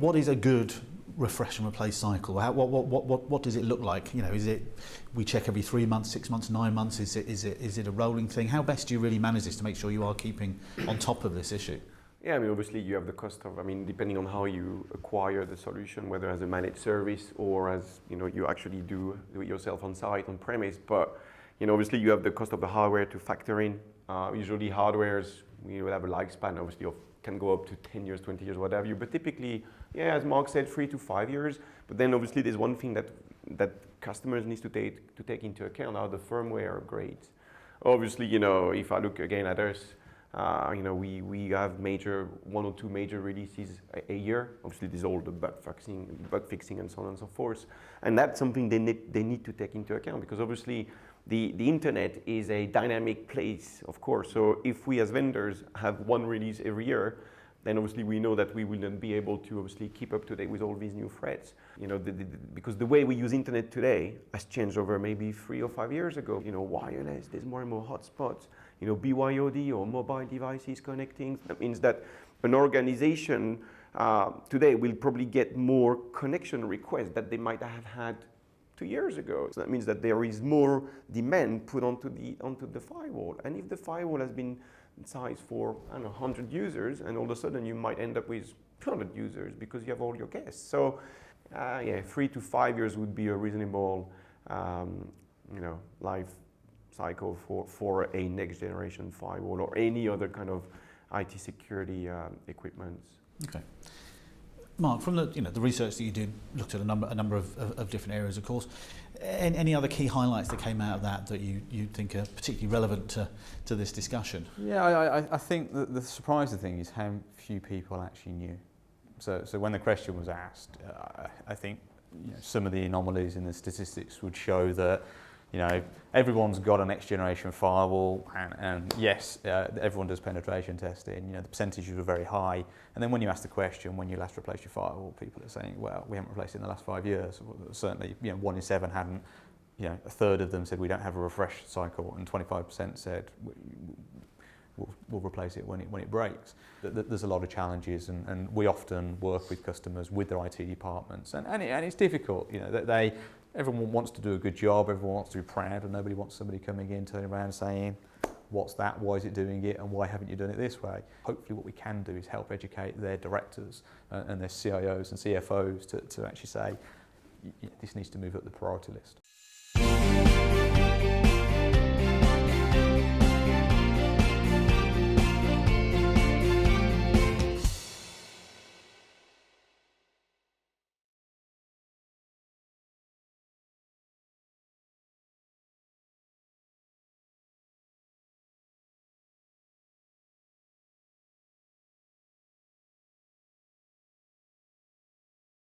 what is a good refresh and replace cycle? What does it look like? You know, is it we check every 3 months, 6 months, 9 months? Is it a rolling thing? How best do you really manage this to make sure you are keeping on top of this issue? Yeah, I mean, obviously you have the cost of, I mean, depending on how you acquire the solution, whether as a managed service or as, you know, you actually do it yourself on site, on premise. But, you know, obviously you have the cost of the hardware to factor in. Usually hardwares, we will have a lifespan, obviously, of can go up to 10 years, 20 years, whatever you. But typically, yeah, as Mark said, 3 to 5 years. But then obviously there's one thing that customers need to take into account are the firmware upgrades. Obviously, you know, if I look again at us, you know, we have 1 or 2 major releases a year. Obviously, there's all the bug fixing and so on and so forth. And that's something they need to take into account, because obviously the internet is a dynamic place, of course. So if we as vendors have 1 release every year, then obviously we know that we will not be able to obviously keep up to date with all these new threats. You know, because the way we use internet today has changed over maybe 3 or 5 years ago. You know, wireless, there's more and more hotspots. You know, BYOD or mobile devices connecting. That means that an organization today will probably get more connection requests that they might have had 2 years ago. So that means that there is more demand put onto the firewall. And if the firewall has been sized for, I don't know, 100 users, and all of a sudden you might end up with 200 users because you have all your guests. So yeah, 3 to 5 years would be a reasonable, you know, life cycle for a next generation firewall or any other kind of IT security equipment. Okay. Mark, from the research that you did, looked at a number of different areas, of course. Any other key highlights that came out of that you think are particularly relevant to this discussion? Yeah, I think that the surprising thing is how few people actually knew. So when the question was asked, I think, you know, some of the anomalies in the statistics would show that, you know, everyone's got a next generation firewall, and yes, everyone does penetration testing. You know, the percentages were very high. And then when you ask the question, when you last replaced your firewall, people are saying, well, we haven't replaced it in the last 5 years. Certainly, you know, 1 in 7 hadn't. You know, a third of them said we don't have a refresh cycle, and 25% said we'll replace it when it breaks. There's a lot of challenges, and we often work with customers, with their IT departments, and it's difficult. You know, everyone wants to do a good job, everyone wants to be proud, and nobody wants somebody coming in, turning around saying, what's that, why is it doing it, and why haven't you done it this way? Hopefully what we can do is help educate their directors and their CIOs and CFOs to actually say, this needs to move up the priority list.